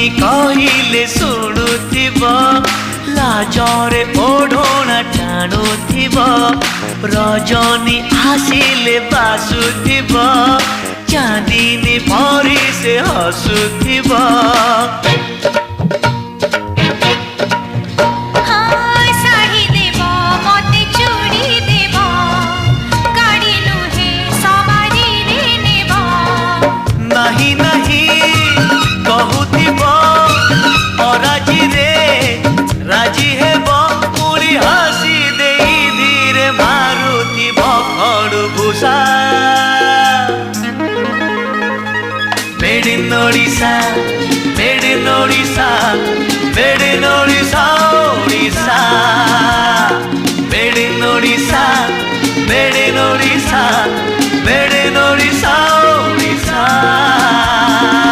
स्वामी कहिले शुणुथिब लाजरे ओढ़ना टाणुथिब रजनी आसिले बासुथिब चांदिनी परी से हसुथिब नहीं नहीं कहूथिब अराजी रे राजी हेब पुरी हसी दे धीरे मारुथिब खड़भूषा made in Odisha made in Odisha made in